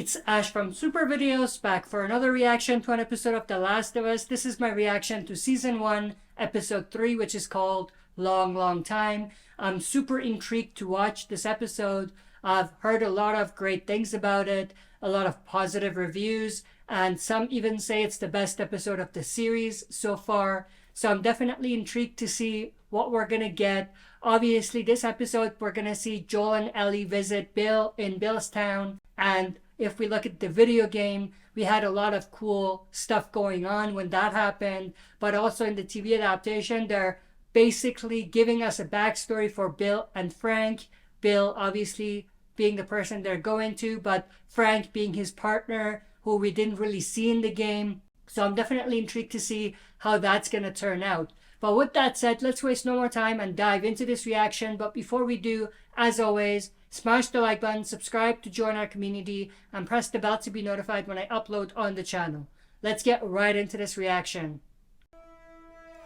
It's Ash from SuperVideos, back for another reaction to an episode of The Last of Us. This is my reaction to Season 1, Episode 3, which is called Long, Long Time. I'm super intrigued to watch this episode. I've heard a lot of great things about it, a lot of positive reviews, and some even say it's the best episode of the series so far. So I'm definitely intrigued to see what we're going to get. Obviously, this episode, we're going to see Joel and Ellie visit Bill in Bill's town, and if we look at the video game, we had a lot of cool stuff going on when that happened. But also in the TV adaptation, they're basically giving us a backstory for Bill and Frank. Bill obviously being the person they're going to, but Frank being his partner, who we didn't really see in the game. So I'm definitely intrigued to see how that's going to turn out. But with that said, let's waste no more time and dive into this reaction. But before we do, as always, smash the like button, subscribe to join our community, and press the bell to be notified when I upload on the channel. Let's get right into this reaction.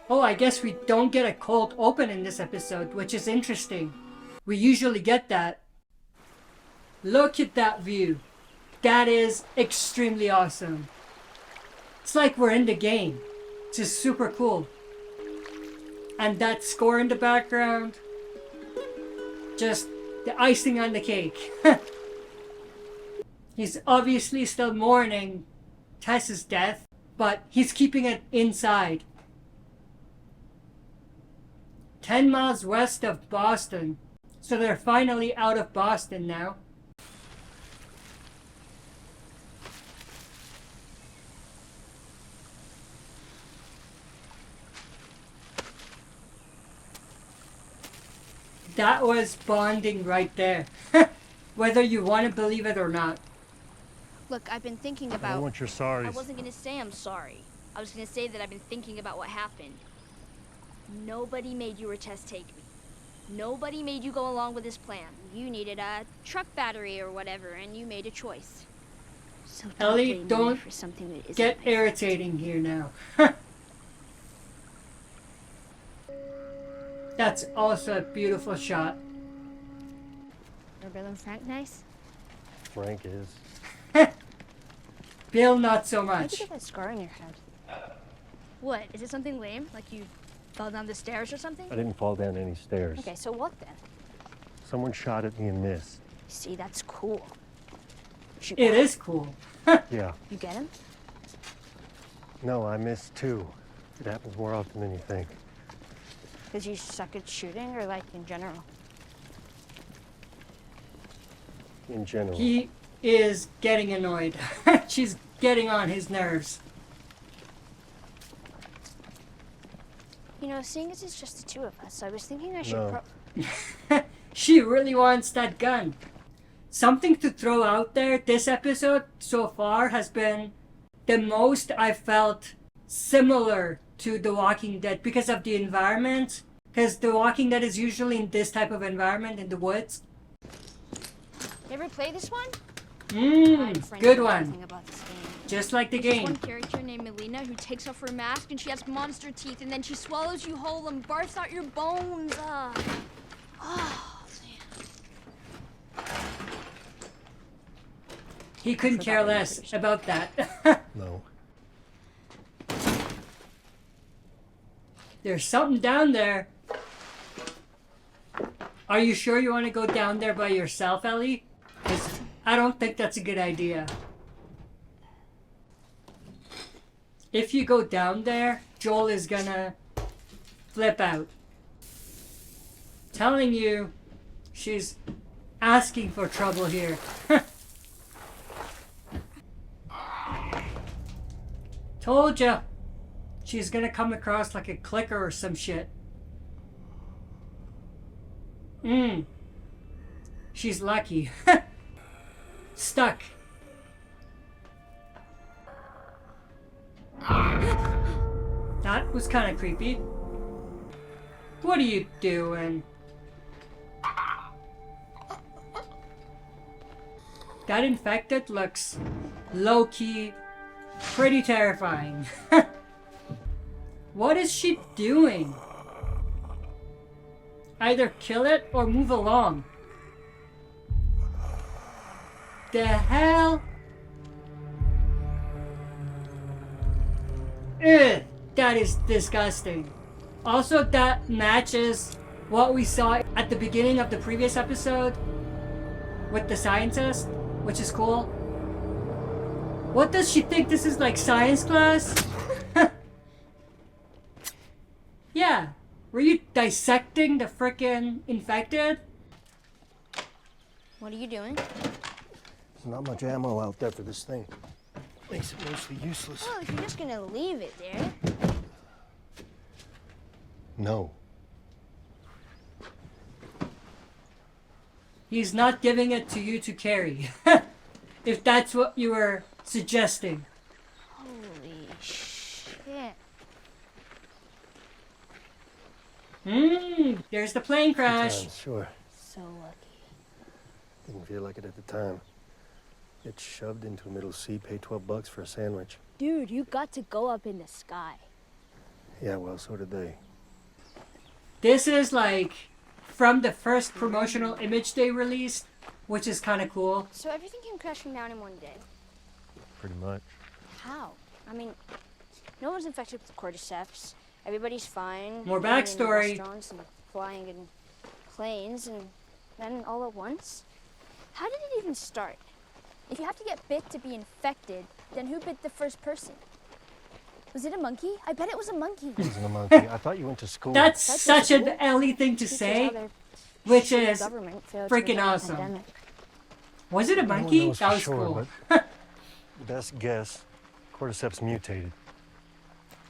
Oh, I guess we don't get a cold open in this episode, which is interesting. We usually get that. Look at that view. That is extremely awesome. It's like we're in the game. It's just super cool. And that score in the background, just the icing on the cake. He's obviously still mourning Tess's death, but he's keeping it inside. 10 miles west of Boston. So they're finally out of Boston now. That was bonding right there. Whether you want to believe it or not. Look, I've been thinking about... I don't want your sorries. I wasn't going to say I'm sorry. I was going to say that I've been thinking about what happened. Nobody made you or Tess take me. Nobody made you go along with this plan. You needed a truck battery or whatever, and you made a choice. So Ellie, don't for something that isn't get nice. irritating here now. That's also a beautiful shot. Are Bill and Frank nice? Frank is. Bill, not so How'd much. you get that scar on your head? What? Is it something lame? Like you fell down the stairs or something? I didn't fall down any stairs. Okay, so what then? Someone shot at me and missed. See, that's cool. Shoot It back. is cool. Yeah. You get him? No, I missed too. It happens more often than you think. Because you suck at shooting, or like in general? In general. He is getting annoyed. She's getting on his nerves. You know, seeing as it's just the two of us, I was thinking I should No. She really wants that gun. Something to throw out there, this episode so far has been the most I felt similar to The Walking Dead because of the environment. Because The Walking Dead is usually in this type of environment, in the woods. You ever play this one? I had a friend Good who knew one. everything about this game. Just like the There's game. one character named Melina who takes off her mask and she has monster teeth and then she swallows you whole and barfs out your bones. Oh, man. He couldn't care less about that. No. There's something down there. Are you sure you want to go down there by yourself, Ellie? 'Cause I don't think that's a good idea. If you go down there, Joel is gonna flip out. Telling you, she's asking for trouble here. Told ya. She's gonna come across like a clicker or some shit. She's lucky. Stuck. That was kind of creepy. What are you doing? That infected looks low-key pretty terrifying. What is she doing? Either kill it or move along. The hell? Ugh, that is disgusting. Also, that matches what we saw at the beginning of the previous episode with the scientist, which is cool. What does she think this is, like science class? Yeah. Were you dissecting the frickin' infected? What are you doing? There's not much ammo out there for this thing. Makes it mostly useless. Well, if you're just gonna leave it there. No. He's not giving it to you to carry. If that's what you were suggesting. Holy shit. There's the plane crash. Sure. So lucky. Didn't feel like it at the time. Get shoved into a middle seat, pay $12 for a sandwich. Dude, you got to go up in the sky. Yeah, well, so did they. This is like from the first promotional image they released, which is kind of cool. So everything came crashing down in one day. Pretty much. How? I mean, no one's infected with cordyceps. Everybody's fine. More eating in backstory. restaurants and flying in planes, and then all at once? How did it even start? If you have to get bit to be infected, then who bit the first person? Was it a monkey? I bet it was a monkey. It wasn't a monkey. I thought you went to school. That's That's such cool. an Ellie thing to Teaches say, how their which shitty is government failed to freaking prevent a awesome. pandemic. Was it a No one monkey? knows That for was sure, cool. but best guess, cordyceps mutated.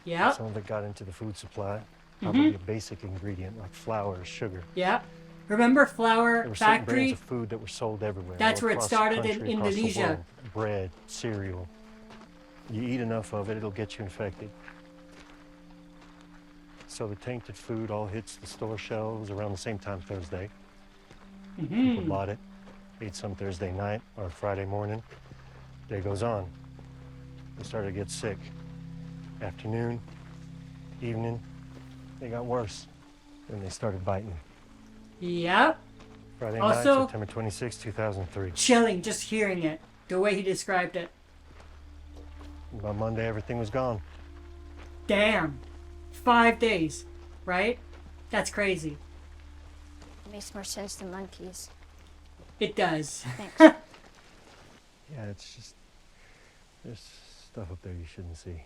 Yeah, Some of it got into the food supply. Probably a basic ingredient like flour or sugar. yeah. Remember Flour There were certain brands Factory? of food that were sold everywhere. That's all where it across the started in country, across the Indonesia. world. Bread, cereal. You eat enough of it, it'll get you infected. So the tainted food all hits the store shelves around the same time Thursday. People bought it, ate some Thursday night or Friday morning. Day goes on. They started to get sick. Afternoon, evening, they got worse. Then they started biting. Yep. Friday Also- night, September 26, 2003. Chilling just hearing it, the way he described it. By Monday, everything was gone. Damn. 5 days, right? That's crazy. It makes more sense than monkeys. It does. Thanks. Yeah, it's just, there's stuff up there you shouldn't see.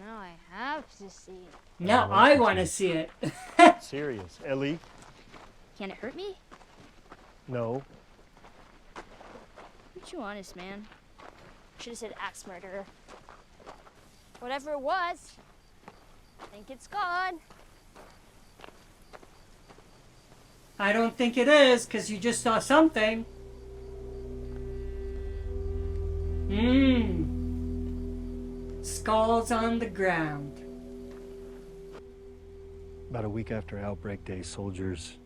Now I have to see. Now well, I that's want to it. see it. Serious. Ellie? Can it hurt me? No. Aren't you honest, man? Should have said axe murderer. Whatever it was, I think it's gone. I don't think it is, because you just saw something. Skulls on the ground. About a week after Outbreak Day, soldiers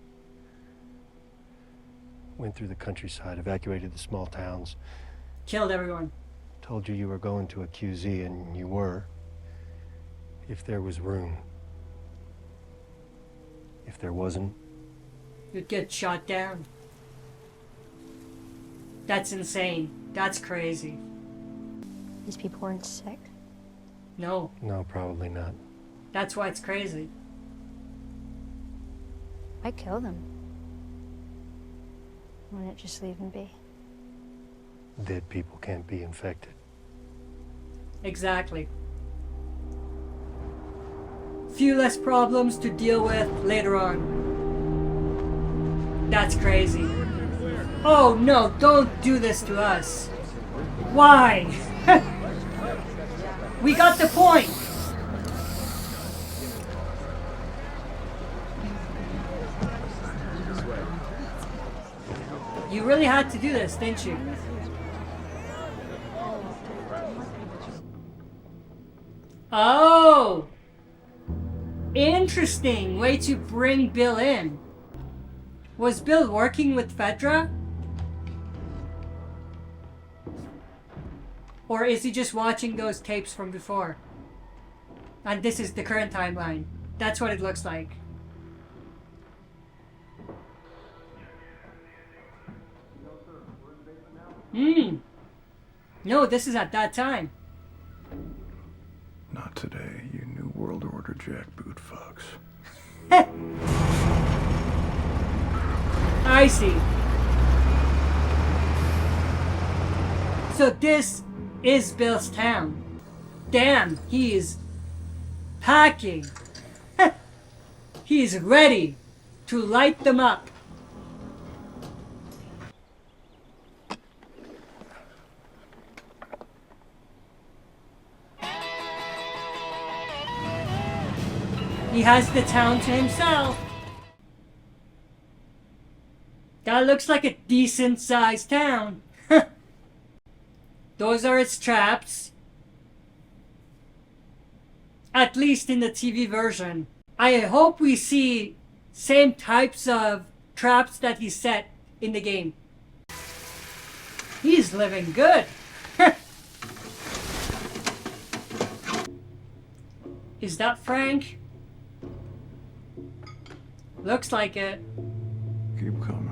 went through the countryside, evacuated the small towns, Killed everyone. told you were going to a QZ, and you were. If there was room. If there wasn't, You'd get shot down. That's insane. That's crazy. These people weren't sick. No, no, probably not. that's why it's crazy. I'd kill them. Wouldn't just leave them be? Dead people can't be infected. Exactly. Few less problems to deal with later on. That's crazy. Oh no, don't do this to us. Why? We got the point. You really had to do this, didn't you? Oh! Interesting way to bring Bill in. Was Bill working with Fedra? Or is he just watching those tapes from before? And this is the current timeline. That's what it looks like. No, this is at that time. Not today, you New World Order jackboot fucks. I see. So this is Bill's town. Damn, he is packing. He's ready to light them up. He has the town to himself. That looks like a decent sized town. Those are its traps. At least in the TV version. I hope we see same types of traps that he set in the game. He's living good. Is that Frank? Looks like it. Keep coming.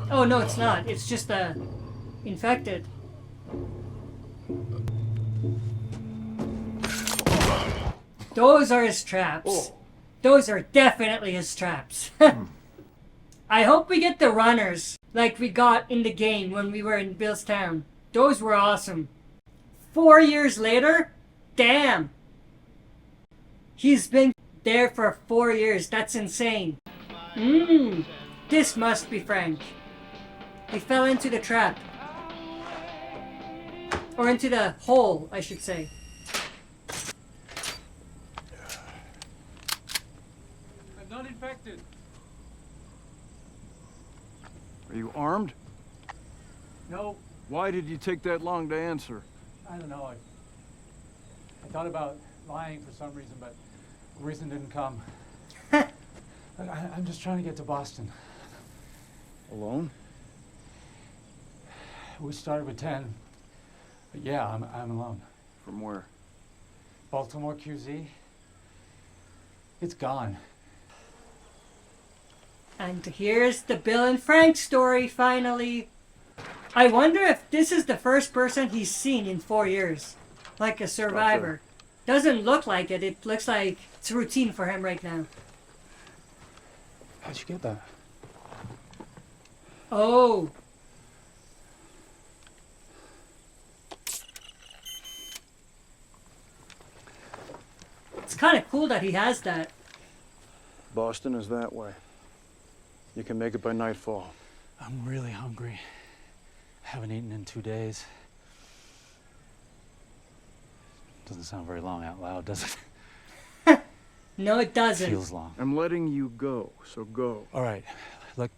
Oh no, it's not. It's just infected. Those are his traps. Those are definitely his traps. I hope we get the runners like we got in the game when we were in Bill's town. Those were awesome. 4 years later? Damn. He's been there for 4 years. That's insane. This must be Frank. He fell into the trap. Or into the hole, I should say. I'm not infected. Are you armed? No, Why did you take that long to answer? I don't know. I thought about lying for some reason, but the reason didn't come. I'm just trying to get to Boston. Alone? We started with 10. But yeah, I'm alone. From where? Baltimore QZ. It's gone. And here's the Bill and Frank story, finally. I wonder if this is the first person he's seen in 4 years. Like a survivor. Doesn't look like it. It looks like it's routine for him right now. How'd you get that? Oh. It's kind of cool that he has that. Boston is that way. You can make it by nightfall. I'm really hungry. Haven't eaten in 2 days. Doesn't sound very long out loud, does it? No, it doesn't. Feels long. I'm letting you go, so go. All right, look.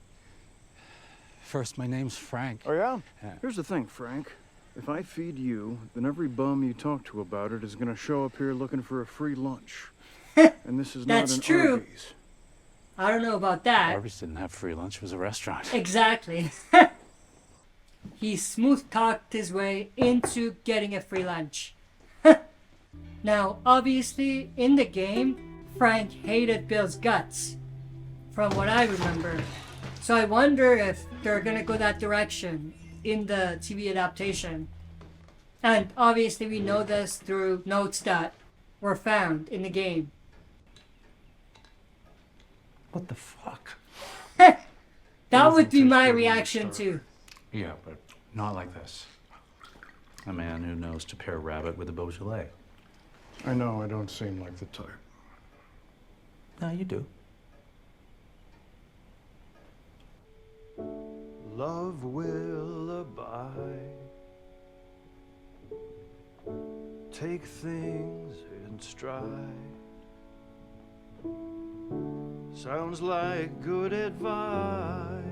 First, my name's Frank. Oh, yeah? Yeah. Here's the thing, Frank. If I feed you, then every bum you talk to about it is gonna show up here looking for a free lunch. And this is not That's an true. Arby's. I don't know about that. Arby's didn't have free lunch, it was a restaurant. Exactly. He smooth talked his way into getting a free lunch. Now, obviously, in the game, Frank hated Bill's guts, from what I remember. So I wonder if they're gonna go that direction in the TV adaptation. And obviously we know this through notes that were found in the game. What the fuck? That would be my reaction too. Yeah, but not like this. A man who knows to pair rabbit with a Beaujolais. I know I don't seem like the type. No, you do. Love will abide. Take things in stride. Sounds like good advice,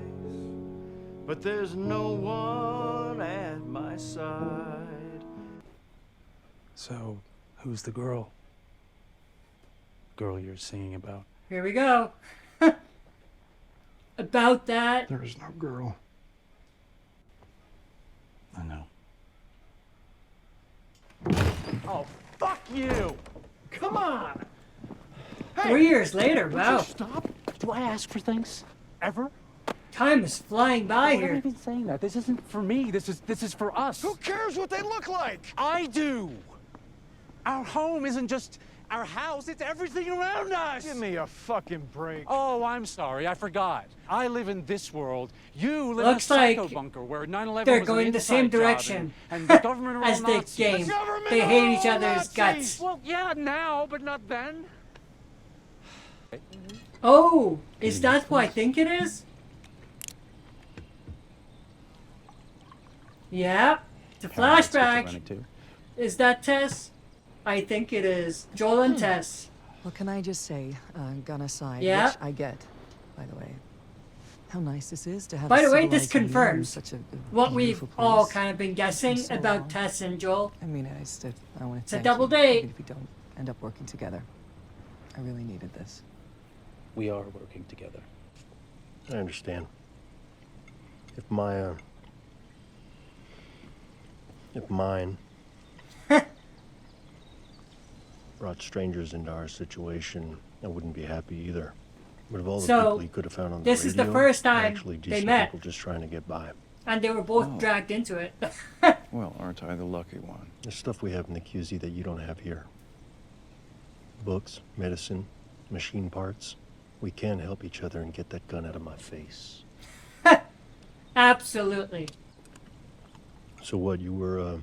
but there's no one at my side. So, who's the girl? Girl you're singing about? Here we go. About that. There is no girl. I know. Oh, fuck you! Come on! 3 years later, wow. Stop! Do I ask for things? Ever? Time is flying by Why have I here. been saying that? This isn't for me. This is for us. Who cares what they look like? I do! Our home isn't just our house, it's everything around us! Give me a fucking break. Oh, I'm sorry, I forgot. I live in this world. You live Looks in a psycho like bunker where 9/11 they're was going an the same inside job direction and the government are as all they Nazis. game. The government They are hate each all other's Nazis! guts. Well, yeah, now, but not then. Oh, is that who I think it is? Yeah, it's a flashback. Is that Tess? I think it is. Joel and Tess. Well, can I just say, gun aside, Yeah? which I get, by the way, how nice this is to have. By a the way, this civilized community in confirms such a what we've beautiful all place. kind of been guessing So about long. Tess and Joel. I mean, I want to. It's a double date. Even if we don't end up working together, I really needed this. We are working together. I understand. If mine brought strangers into our situation, I wouldn't be happy either. But of all the So, people he could have found on the this radio, is the first they're time actually they decent met. people just trying to get by. And they were both Oh. dragged into it. Well, aren't I the lucky one? There's stuff we have in the QZ that you don't have here. Books, medicine, machine parts. We can help each other and get that gun out of my face. Absolutely. So what, you were a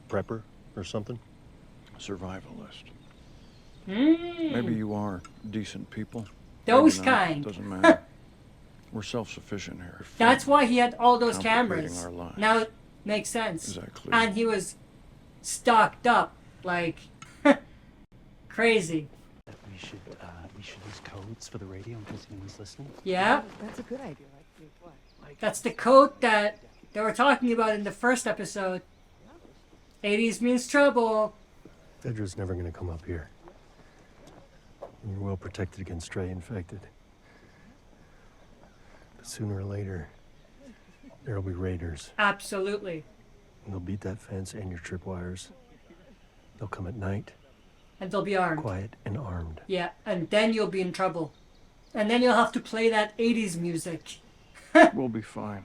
prepper or something? Survivalist. Mm, Maybe you are decent people. those Maybe not. kind. Doesn't matter. We're self-sufficient here. That's why he had all those Complicating cameras. our lives. Now it makes sense. Is that clear? And he was stocked up like crazy. We should use codes for the radio in case anyone's listening. Yeah, That's a good idea. Like what? that's the code that they were talking about in the first episode. 80s means trouble. Fedra's never gonna come up here. And you're well protected against stray infected. But sooner or later, there'll be raiders. Absolutely. And they'll beat that fence and your tripwires. They'll come at night, And they'll be armed. quiet and armed. Yeah, and then you'll be in trouble. And then you'll have to play that 80s music. We'll be fine.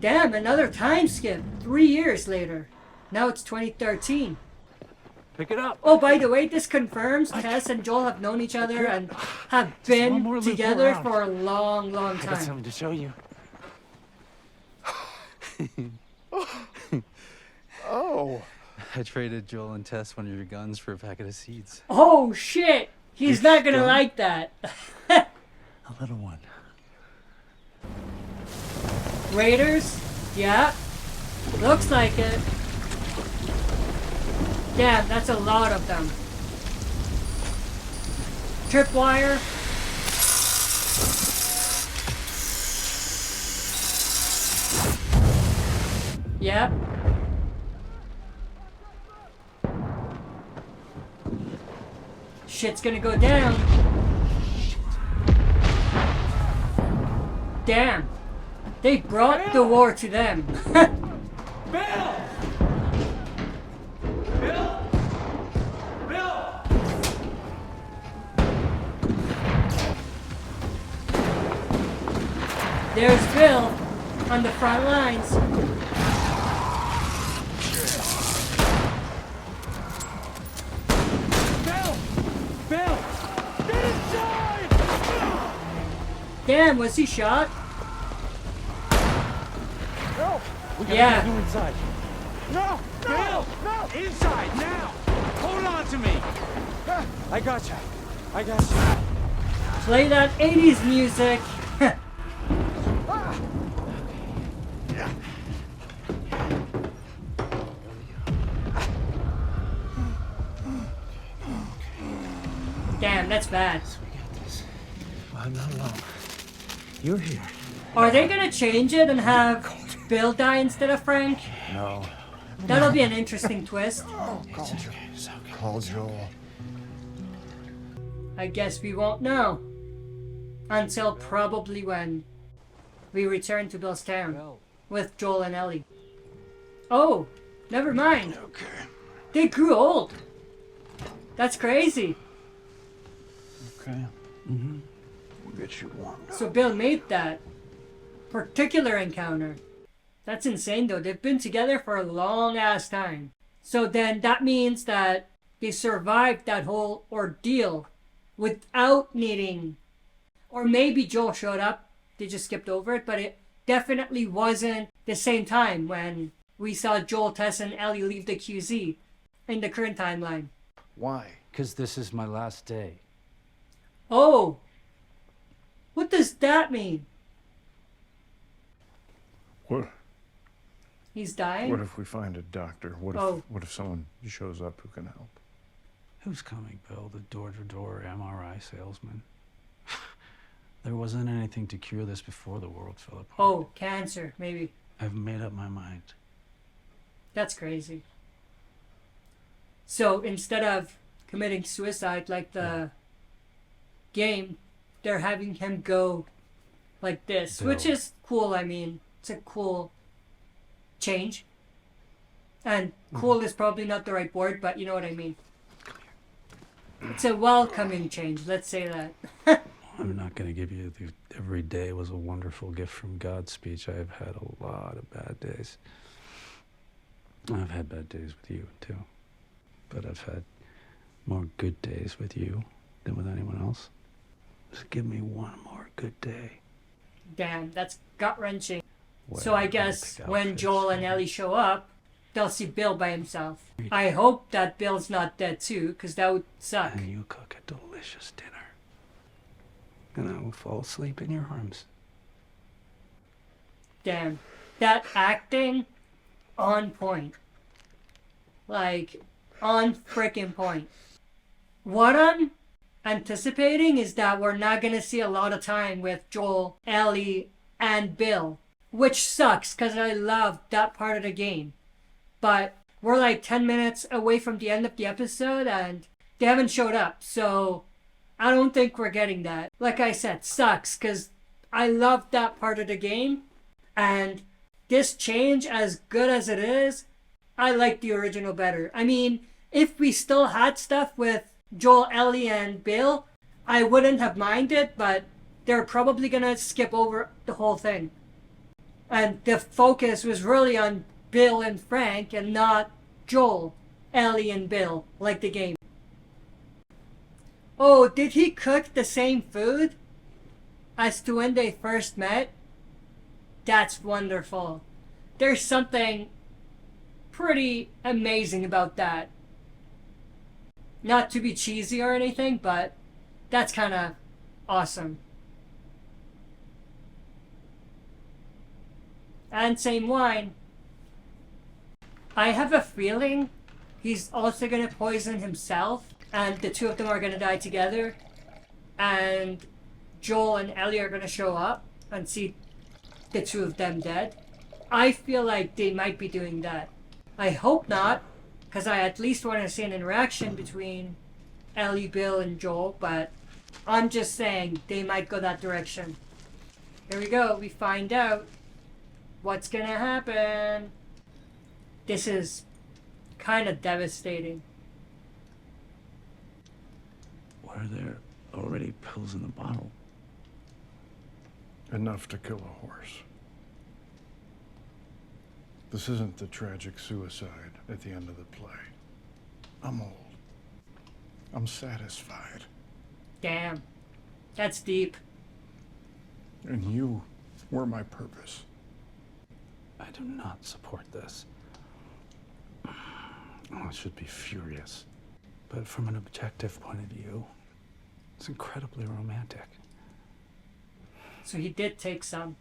Damn, another time skip. 3 years later. Now it's 2013. Pick it up. Oh, by the way, this confirms Tess and Joel have known each other and have one been more loop together around. for a long, long I got time. something to show you. Oh. I traded Joel and Tess one of your guns for a packet of seeds. Oh, shit! He's not gonna like that. A little one. Raiders? Yeah. Looks like it. Damn, that's a lot of them. Tripwire. Yep. Shit's gonna go down. Damn. They brought the war to them. Bill! Bill! Bill! There's Bill on the front lines. Bill! Bill! Get inside! Damn, was he shot? We gotta Yeah. get you inside. No! Bill! No! Inside, now! Hold on to me! I got you. I got you. Play that 80s music. Damn, that's bad. We got this. I'm not alone. You're here. Are they gonna change it and have Bill die instead of Frank? No. That'll be an interesting twist. Call Joel. I guess we won't know. Until probably when we return to Bill's town with Joel and Ellie. Oh, never mind. Okay. They grew old. That's crazy. Okay. Mm-hmm. We'll get you warmed up. So Bill made that particular encounter That's insane though. They've been together for a long ass time. So then that means that they survived that whole ordeal without needing, or maybe Joel showed up, they just skipped over it, but it definitely wasn't the same time when we saw Joel, Tess, and Ellie leave the QZ in the current timeline. Why? Because this is my last day. Oh! What does that mean? What? He's dying? What if we find a doctor? What if someone shows up who can help? Who's coming, Bill? The door-to-door MRI salesman? There wasn't anything to cure this before the world fell apart. Oh, cancer, maybe. I've made up my mind. That's crazy. So instead of committing suicide like the game, they're having him go like this, Bill. which is cool. I mean, it's a cool change. And cool is probably not the right word, but you know what I mean. It's a welcoming change, let's say that. I'm not going to give you the every day was a wonderful gift from God speech. I've had a lot of bad days. I've had bad days with you, too. But I've had more good days with you than with anyone else. Just give me one more good day. Damn, that's gut-wrenching. Wear So I guess basic when outfits. Joel and Ellie show up, they'll see Bill by himself. I hope that Bill's not dead too, because that would suck. And you cook a delicious dinner. And I will fall asleep in your arms. Damn. That acting, on point. Like, on freaking point. What I'm anticipating is that we're not gonna see a lot of time with Joel, Ellie, and Bill. Which sucks, because I love that part of the game. But we're like 10 minutes away from the end of the episode, and they haven't showed up, so I don't think we're getting that. Like I said, sucks, because I love that part of the game, and this change, as good as it is, I like the original better. I mean, if we still had stuff with Joel, Ellie, and Bill, I wouldn't have minded, but they're probably gonna skip over the whole thing. And the focus was really on Bill and Frank and not Joel, Ellie, and Bill, like the game. Oh, did he cook the same food as to when they first met? That's wonderful. There's something pretty amazing about that. Not to be cheesy or anything, but that's kind of awesome. And same wine. I have a feeling he's also gonna poison himself, and the two of them are gonna die together, and Joel and Ellie are gonna show up and see the two of them dead. I feel like they might be doing that. I hope not, because I at least want to see an interaction between Ellie, Bill, and Joel, but I'm just saying they might go that direction. Here we go, we find out what's gonna happen. This is kind of devastating. Were there already pills in the bottle? Enough to kill a horse. This isn't the tragic suicide at the end of the play. I'm old. I'm satisfied. Damn. That's deep. And you were my purpose. I do not support this. I should be furious. But from an objective point of view, it's incredibly romantic. So he did take some.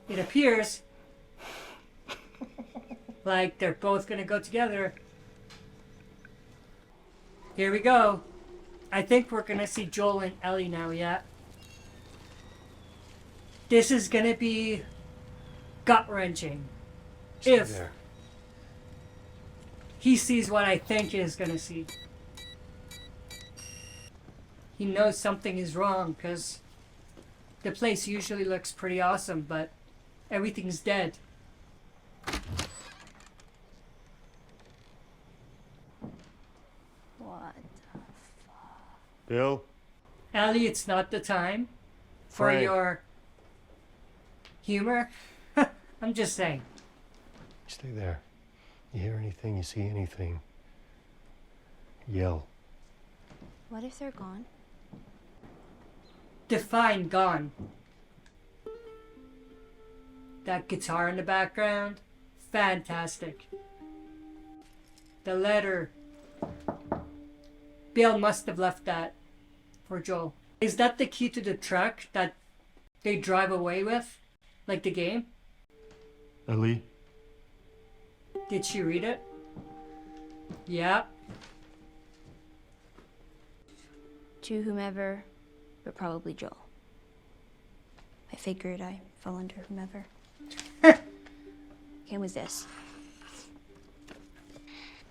It appears like they're both gonna go together. Here we go. I think we're gonna see Joel and Ellie now, yeah. This is gonna be gut-wrenching. If There. he sees what I think he is gonna see. He knows something is wrong, because the place usually looks pretty awesome, but everything's dead. What? Bill? Ellie, it's not the time for Frank. your humor. I'm just saying. Stay there. You hear anything, you see anything, yell. What if they're gone? Define gone. That guitar in the background, fantastic. The letter. Bill must have left that for Joel. Is that the key to the truck that they drive away with? Like the game? Ellie? Did she read it? Yeah. To whomever, but probably Joel. I figured I fell under whomever. Okay, was this?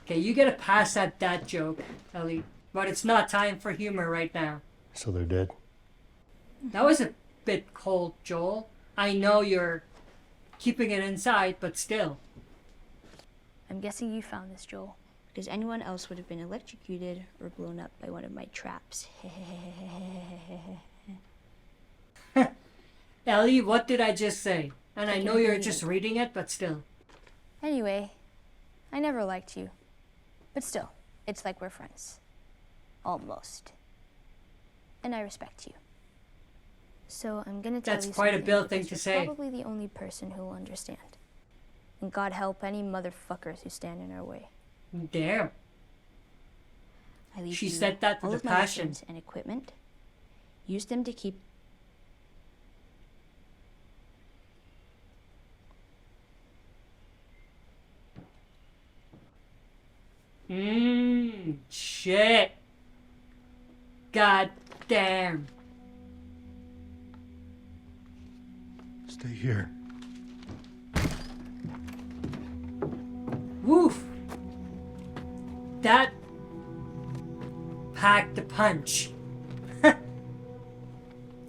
Okay, you get a pass at that joke, Ellie. But it's not time for humor right now. So they're dead? That was a bit cold, Joel. I know you're keeping it inside, but still. I'm guessing you found this, Joel, because anyone else would have been electrocuted or blown up by one of my traps. Ellie, what did I just say? And I know you're just reading it, but still. Anyway, I never liked you. But still, it's like we're friends. Almost. And I respect you. So I'm gonna tell you That's quite a something, Bill thing because to you're say. Probably the only person who'll understand. And God help any motherfuckers who stand in our way. Damn. I leave She you said that all with of a my passion. weapons and equipment. Use them to keep. Shit. God damn. Stay here. Woof. That packed the punch.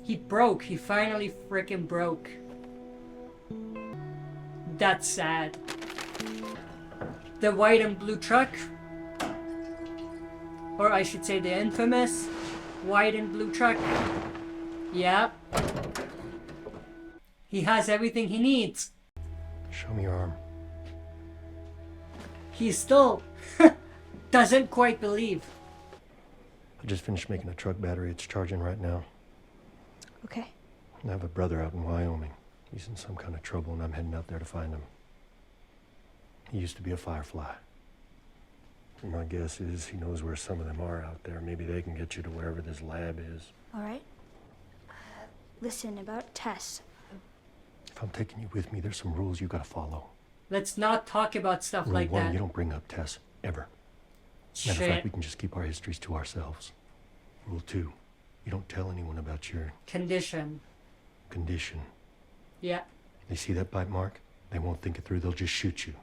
He broke. He finally freaking broke. That's sad. The white and blue truck, or I should say the infamous white and blue truck. Yeah. He has everything he needs. Show me your arm. He still doesn't quite believe. I just finished making a truck battery. It's charging right now. Okay. I have a brother out in Wyoming. He's in some kind of trouble, and I'm heading out there to find him. He used to be a firefly. And my guess is he knows where some of them are out there. Maybe they can get you to wherever this lab is. All right. Listen, about Tess. If I'm taking you with me, there's some rules you gotta follow. Let's not talk about stuff Rule like 1, that. you don't bring up Tess, ever. Matter of Shit. fact, we can just keep our histories to ourselves. Rule 2, you don't tell anyone about your Condition. condition. Yeah. They see that bite mark, they won't think it through, they'll just shoot you.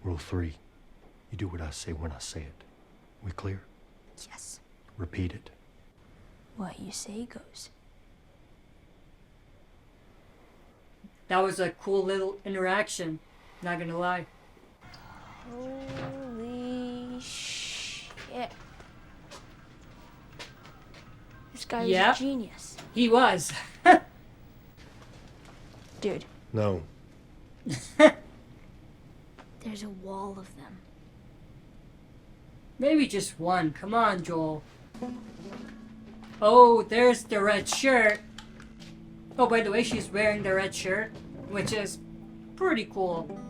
Rule 3, you do what I say when I say it. We clear? Yes. Repeat it. What you say goes. That was a cool little interaction. Not gonna lie. Holy shit. This guy Yeah. was a genius. He was. Dude, No. there's a wall of them. Maybe just one. Come on, Joel. Oh, there's the red shirt. Oh, by the way, she's wearing the red shirt, which is pretty cool.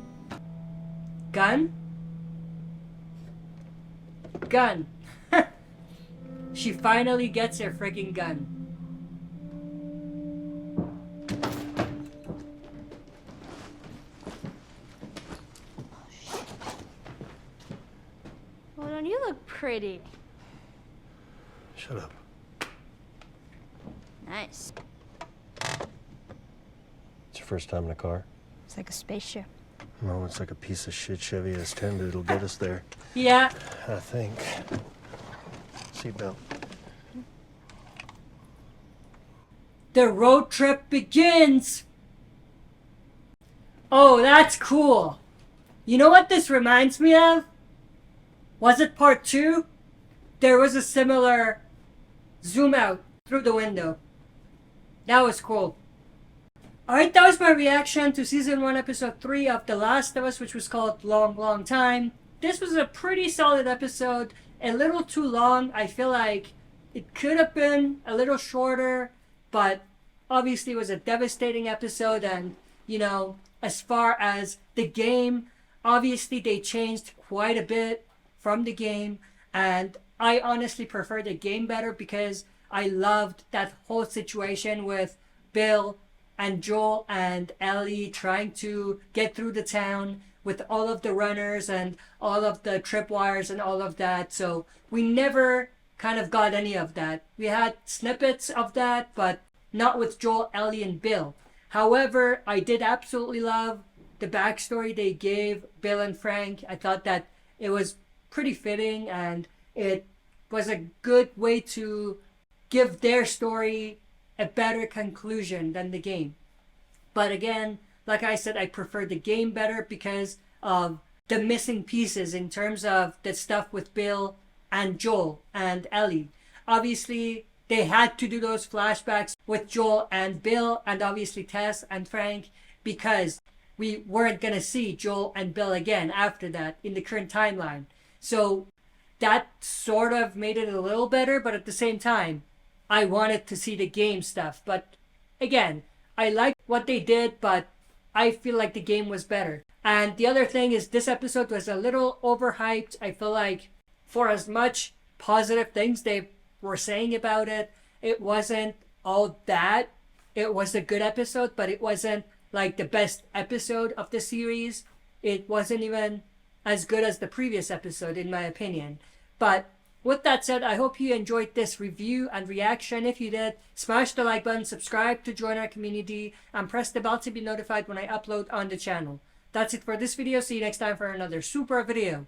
Gun? Gun. She finally gets her freaking gun. Well, don't you look pretty? Shut up. Nice. It's your first time in a car? It's like a spaceship. No, it's like a piece of shit Chevy S10, but it'll get us there. Yeah. I think. Seatbelt. The road trip begins! Oh, that's cool. You know what this reminds me of? Was it part 2? There was a similar zoom out through the window. That was cool. Alright, that was my reaction to Season 1, Episode 3 of The Last of Us, which was called Long, Long Time. This was a pretty solid episode. A little too long. I feel like it could have been a little shorter, but obviously it was a devastating episode. And, you know, as far as the game, obviously they changed quite a bit from the game. And I honestly prefer the game better because I loved that whole situation with Bill and Joel and Ellie trying to get through the town with all of the runners and all of the tripwires and all of that. So we never kind of got any of that. We had snippets of that, but not with Joel, Ellie, and Bill. However, I did absolutely love the backstory they gave Bill and Frank. I thought that it was pretty fitting and it was a good way to give their story a better conclusion than the game. But again, like I said, I prefer the game better because of the missing pieces in terms of the stuff with Bill and Joel and Ellie. Obviously, they had to do those flashbacks with Joel and Bill and obviously Tess and Frank because we weren't going to see Joel and Bill again after that in the current timeline. So that sort of made it a little better, but at the same time, I wanted to see the game stuff. But again, I liked what they did, but I feel like the game was better. And the other thing is this episode was a little overhyped. I feel like for as much positive things they were saying about it, it wasn't all that. It was a good episode, but it wasn't like the best episode of the series. It wasn't even as good as the previous episode, in my opinion. But with that said, I hope you enjoyed this review and reaction. If you did, smash the like button, subscribe to join our community, and press the bell to be notified when I upload on the channel. That's it for this video. See you next time for another super video.